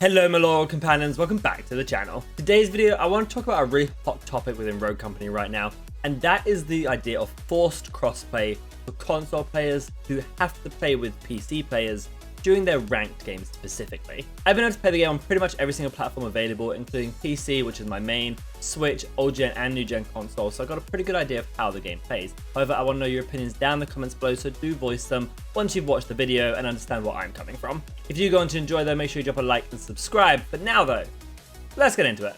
Hello my loyal companions, welcome back to the channel. Today's video, I want to talk about a really hot topic within Rogue Company right now, and that is the idea of forced crossplay for console players who have to play with PC players during their ranked games specifically. I've been able to play the game on pretty much every single platform available, including PC, which is my main, Switch, old gen and new gen consoles, so I got a pretty good idea of how the game plays. However, I want to know your opinions down in the comments below, so do voice them once you've watched the video and understand what I'm coming from. If you're going to enjoy though, make sure you drop a like and subscribe. But now though, let's get into it.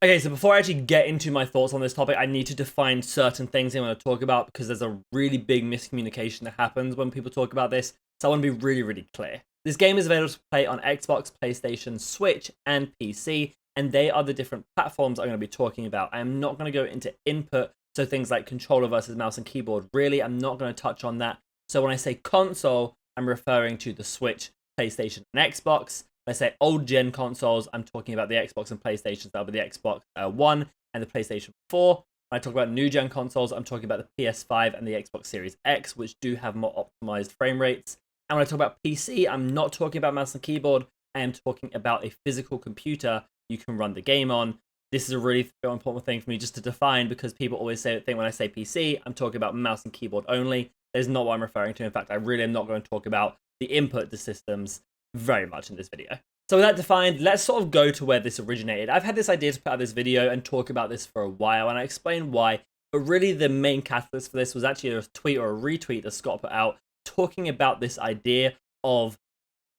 Okay, so before I actually get into my thoughts on this topic, I need to define certain things I want to talk about because there's a really big miscommunication that happens when people talk about this. So I want to be really clear. This game is available to play on Xbox, PlayStation, Switch, and PC, and they are the different platforms I'm going to be talking about. I am not going to go into input, so things like controller versus mouse and keyboard. Really, I'm not going to touch on that. So when I say console, I'm referring to the Switch, PlayStation, and Xbox. When I say old gen consoles, I'm talking about the Xbox and PlayStation. So that'll be the Xbox One and the PlayStation 4. When I talk about new gen consoles, I'm talking about the PS5 and the Xbox Series X, which do have more optimized frame rates. And when I talk about PC, I'm not talking about mouse and keyboard. I am talking about a physical computer you can run the game on. This is a really important thing for me just to define, because people always think when I say PC, I'm talking about mouse and keyboard only. That is not what I'm referring to. In fact, I really am not going to talk about the input to systems very much in this video. So with that defined, let's sort of go to where this originated. I've had this idea to put out this video and talk about this for a while, and I explained why, but really the main catalyst for this was actually a tweet or a retweet that Scott put out talking about this idea of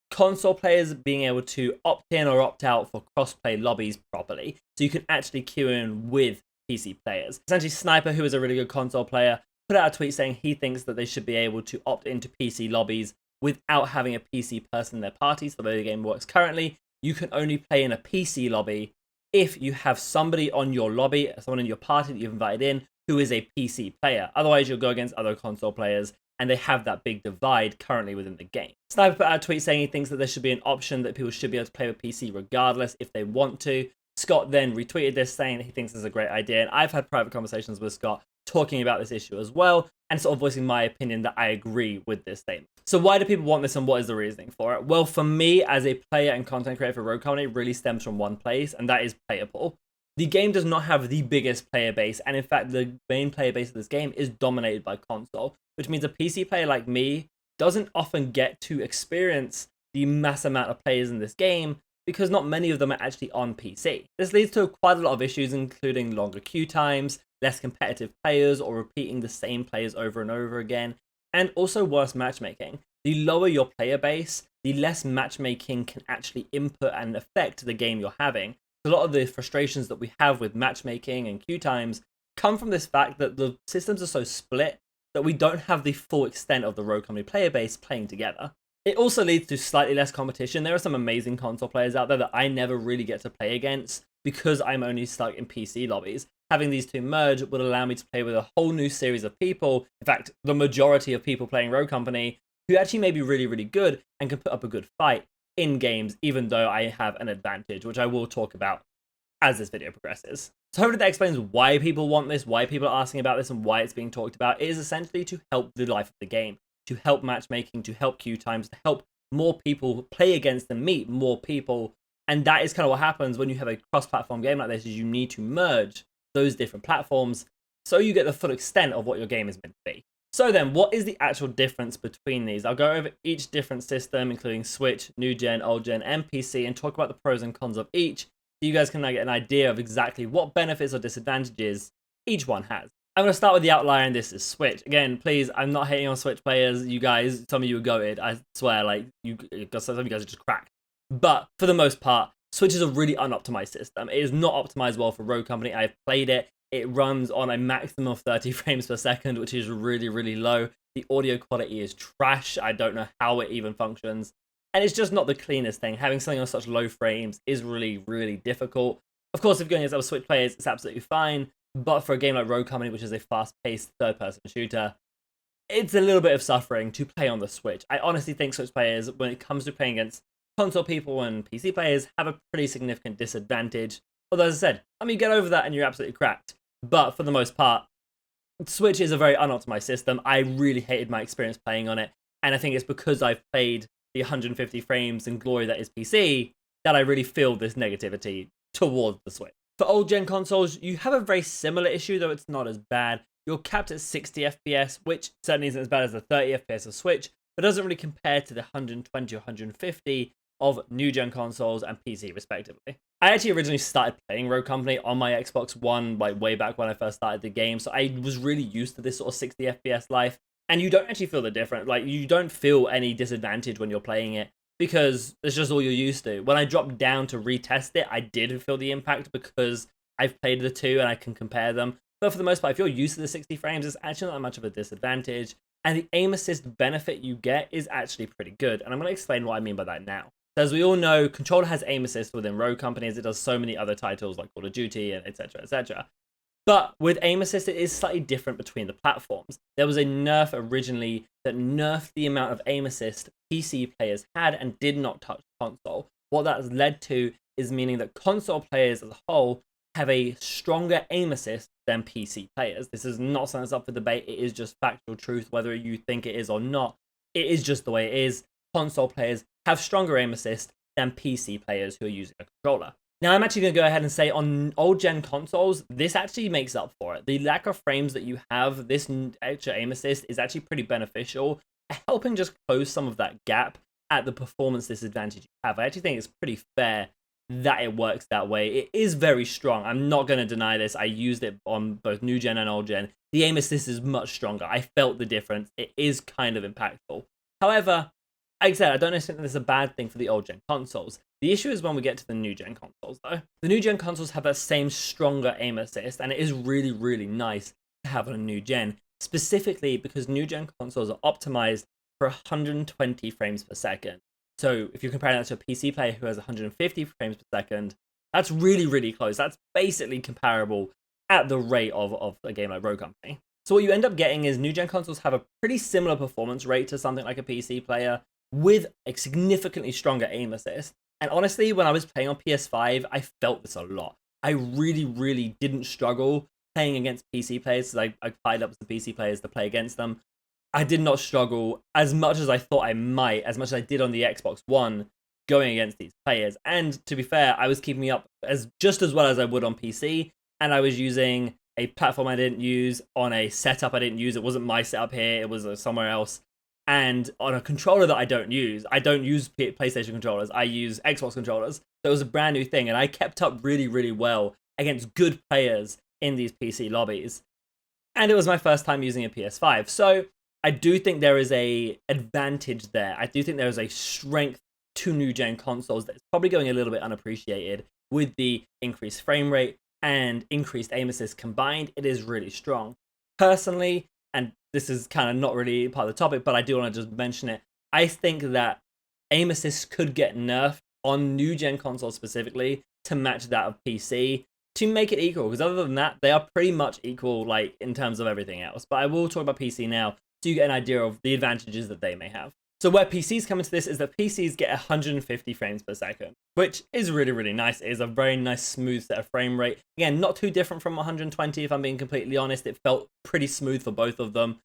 console players being able to opt in or opt out for crossplay lobbies properly, so you can actually queue in with PC players. Essentially, Sniper, who is a really good console player, put out a tweet saying he thinks that they should be able to opt into PC lobbies without having a PC person in their party. So the way the game works currently, you can only play in a PC lobby if you have somebody on your lobby, someone in your party that you've invited in, who is a PC player. Otherwise, you'll go against other console players, and they have that big divide currently within the game. Sniper put out a tweet saying he thinks that there should be an option that people should be able to play with PC regardless if they want to. Scott then retweeted this saying that he thinks this is a great idea, and I've had private conversations with Scott talking about this issue as well, and sort of voicing my opinion that I agree with this statement. So why do people want this, and what is the reasoning for it? Well, for me, as a player and content creator for Rogue Company, it really stems from one place, and that is player pool. The game does not have the biggest player base, and in fact, the main player base of this game is dominated by console, which means a PC player like me doesn't often get to experience the mass amount of players in this game because not many of them are actually on PC. This leads to quite a lot of issues, including longer queue times, less competitive players, or repeating the same players over and over again, and also worse matchmaking. The lower your player base, the less matchmaking can actually input and affect the game you're having. A lot of the frustrations that we have with matchmaking and queue times come from this fact that the systems are so split that we don't have the full extent of the Rogue Company player base playing together. It also leads to slightly less competition. There are some amazing console players out there that I never really get to play against because I'm only stuck in PC lobbies. Having these two merge would allow me to play with a whole new series of people. In fact, the majority of people playing Rogue Company who actually may be really good and can put up a good fight in games, even though I have an advantage, which I will talk about as this video progresses. So hopefully that explains why people want this, why people are asking about this, and why it's being talked about. It is essentially to help the life of the game, to help matchmaking, to help queue times, to help more people play against and meet more people. And that is kind of what happens when you have a cross-platform game like this, is you need to merge those different platforms so you get the full extent of what your game is meant to be. So then, what is the actual difference between these? I'll go over each different system, including Switch, new gen, old gen, and PC, and talk about the pros and cons of each, so you guys can get an idea of exactly what benefits or disadvantages each one has. I'm going to start with the outlier, and this is Switch. Again, please, I'm not hating on Switch players. You guys, some of you are goated. I swear, like, some of you guys are just cracked. But for the most part, Switch is a really unoptimized system. It is not optimized well for Rogue Company. I've played it. It runs on a maximum of 30 frames per second, which is really low. The audio quality is trash. I don't know how it even functions. And it's just not the cleanest thing. Having something on such low frames is really difficult. Of course, if you're going against other Switch players, it's absolutely fine. But for a game like Rogue Company, which is a fast-paced third-person shooter, it's a little bit of suffering to play on the Switch. I honestly think Switch players, when it comes to playing against console people and PC players, have a pretty significant disadvantage. Although, as I said, I mean, get over that and you're absolutely cracked. But for the most part, Switch is a very unoptimized system. I really hated my experience playing on it, and I think it's because I've played the 150 frames and glory that is PC that I really feel this negativity towards the Switch. For old gen consoles, you have a very similar issue, though it's not as bad. You're capped at 60 FPS, which certainly isn't as bad as the 30 FPS of Switch, but doesn't really compare to the 120 or 150 of new gen consoles and PC respectively. I actually originally started playing Rogue Company on my Xbox One like way back when I first started the game, so I was really used to this sort of 60 FPS life, and you don't actually feel the difference. Like, you don't feel any disadvantage when you're playing it because it's just all you're used to. When I dropped down to retest it, I did feel the impact because I've played the two and I can compare them. But for the most part, if you're used to the 60 frames, it's actually not that much of a disadvantage. And the aim assist benefit you get is actually pretty good. And I'm going to explain what I mean by that now. So as we all know, controller has aim assist within Rogue Company, as it does so many other titles like Call of Duty, and etc, etc. But with aim assist, it is slightly different between the platforms. There was a nerf originally that nerfed the amount of aim assist PC players had and did not touch console. What that has led to is meaning that console players as a whole have a stronger aim assist than PC players. This is not something that's up for debate. It is just factual truth, whether you think it is or not. It is just the way it is. Console players have stronger aim assist than PC players who are using a controller. Now, I'm actually going to go ahead and say on old gen consoles, this actually makes up for it. The lack of frames that you have, this extra aim assist is actually pretty beneficial, helping just close some of that gap at the performance disadvantage you have. I actually think it's pretty fair that it works that way. It is very strong. I'm not going to deny this. I used it on both new gen and old gen. The aim assist is much stronger. I felt the difference. It is kind of impactful. However, like I said, I don't necessarily think this is a bad thing for the old gen consoles. The issue is when we get to the new gen consoles, though. The new gen consoles have that same stronger aim assist, and it is really, really nice to have on a new gen, specifically because new gen consoles are optimized for 120 frames per second. So if you're comparing that to a PC player who has 150 frames per second, that's really, really close. That's basically comparable at the rate of a game like Rogue Company. So what you end up getting is new gen consoles have a pretty similar performance rate to something like a PC player with a significantly stronger aim assist. And honestly, when I was playing on PS5, I felt this a lot. I really, really didn't struggle playing against PC players, because I fired up the PC players to play against them. I did not struggle as much as I thought I might, as much as I did on the Xbox One, going against these players. And to be fair, I was keeping up just as well as I would on PC, and I was using a platform I didn't use on a setup I didn't use. It wasn't my setup here, it was somewhere else. And on a controller that I don't use PlayStation controllers, I use Xbox controllers. So it was a brand new thing, and I kept up really, really well against good players in these PC lobbies. And it was my first time using a PS5. So I do think there is a advantage there. I do think there is a strength to new gen consoles that's probably going a little bit unappreciated. With the increased frame rate and increased aim assist combined, it is really strong. Personally, and this is kind of not really part of the topic, but I do want to just mention it, I think that aim assist could get nerfed on new gen consoles specifically to match that of PC to make it equal, because other than that, they are pretty much equal, like, in terms of everything else. But I will talk about PC now, so you get an idea of the advantages that they may have. So where PCs come into this is that PCs get 150 frames per second, which is really, really nice. It is a very nice, smooth set of frame rate. Again, not too different from 120, if I'm being completely honest. It felt pretty smooth for both of them.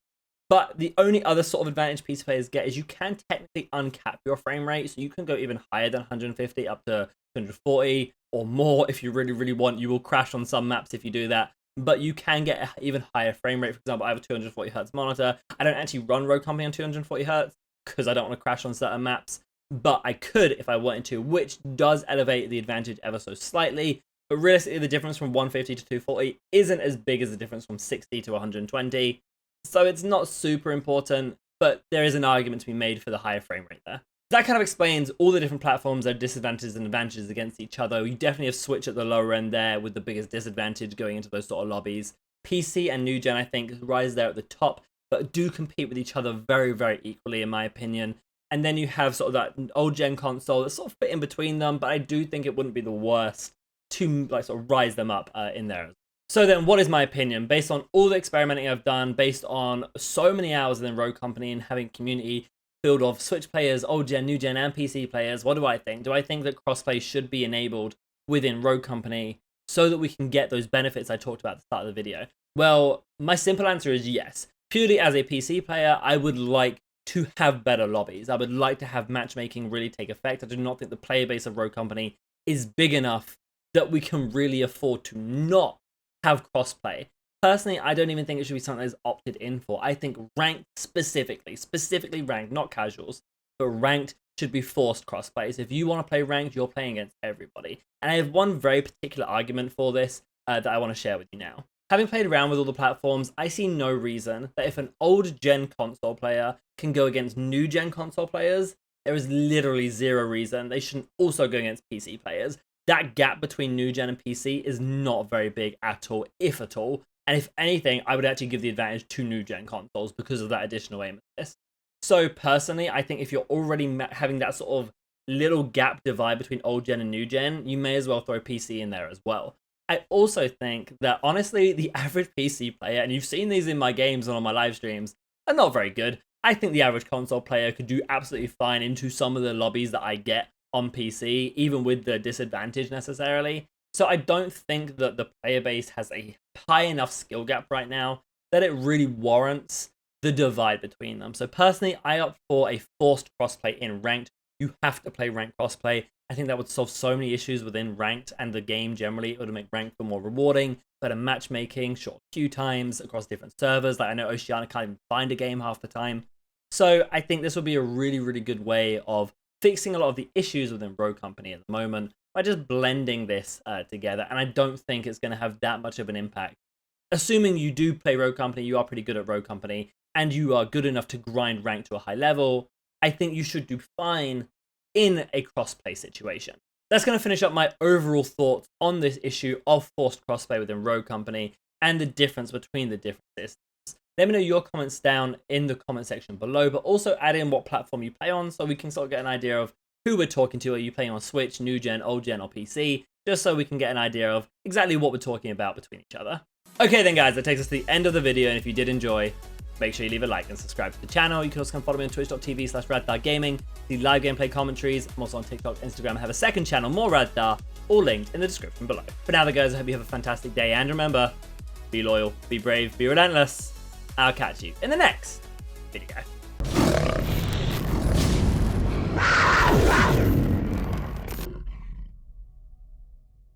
But the only other sort of advantage PC players get is you can technically uncap your frame rate, so you can go even higher than 150, up to 240 or more if you really, really want. You will crash on some maps if you do that, but you can get an even higher frame rate. For example, I have a 240 Hz monitor. I don't actually run Rogue Company on 240 Hz because I don't want to crash on certain maps, but I could if I wanted to, which does elevate the advantage ever so slightly. But realistically, the difference from 150 to 240 isn't as big as the difference from 60 to 120. So it's not super important, but there is an argument to be made for the higher frame rate there. That kind of explains all the different platforms, their disadvantages and advantages against each other. You definitely have Switch at the lower end there with the biggest disadvantage going into those sort of lobbies. PC and new gen, I think, rise there at the top, but do compete with each other very, very equally, in my opinion. And then you have sort of that old gen console that sort of fit in between them, but I do think it wouldn't be the worst to like sort of rise them up in there. So then, what is my opinion? Based on all the experimenting I've done, based on so many hours in Rogue Company and having a community filled of Switch players, old gen, new gen, and PC players, what do I think? Do I think that crossplay should be enabled within Rogue Company so that we can get those benefits I talked about at the start of the video? Well, my simple answer is yes. Purely as a PC player, I would like to have better lobbies. I would like to have matchmaking really take effect. I do not think the player base of Rogue Company is big enough that we can really afford to not have crossplay. Personally, I don't even think it should be something that is opted in for. I think ranked specifically ranked, not casuals, but ranked should be forced crossplays. If you want to play ranked, you're playing against everybody. And I have one very particular argument for this that I want to share with you now. Having played around with all the platforms, I see no reason that if an old gen console player can go against new gen console players, there is literally zero reason they shouldn't also go against PC players. That gap between new gen and PC is not very big at all, if at all. And if anything, I would actually give the advantage to new gen consoles because of that additional aim assist. So personally, I think if you're already having that sort of little gap divide between old gen and new gen, you may as well throw PC in there as well. I also think that, honestly, the average PC player, and you've seen these in my games and on my live streams, are not very good. I think the average console player could do absolutely fine into some of the lobbies that I get on PC, even with the disadvantage necessarily. So I don't think that the player base has a high enough skill gap right now that it really warrants the divide between them. So personally, I opt for a forced crossplay in ranked. You have to play ranked crossplay. I think that would solve so many issues within ranked and the game generally. It would make ranked feel more rewarding, better matchmaking, short queue times across different servers. Like I know Oceania can't even find a game half the time. So I think this would be a really, really good way of fixing a lot of the issues within Rogue Company at the moment by just blending this together. And I don't think it's going to have that much of an impact. Assuming you do play Rogue Company, you are pretty good at Rogue Company, and you are good enough to grind rank to a high level, I think you should do fine in a crossplay situation. That's going to finish up my overall thoughts on this issue of forced crossplay within Rogue Company and the difference between the different systems. Let me know your comments down in the comment section below, but also add in what platform you play on so we can sort of get an idea of who we're talking to. Are you playing on Switch, new gen, old gen, or PC? Just so we can get an idea of exactly what we're talking about between each other. Okay then guys, that takes us to the end of the video, and if you did enjoy, make sure you leave a like and subscribe to the channel. You can also come follow me on twitch.tv/RADTHARGAMING. See live gameplay commentaries. I'm also on TikTok, Instagram. I have a second channel, more Radthar, all linked in the description below. For now, guys, I hope you have a fantastic day. And remember, be loyal, be brave, be relentless. I'll catch you in the next video.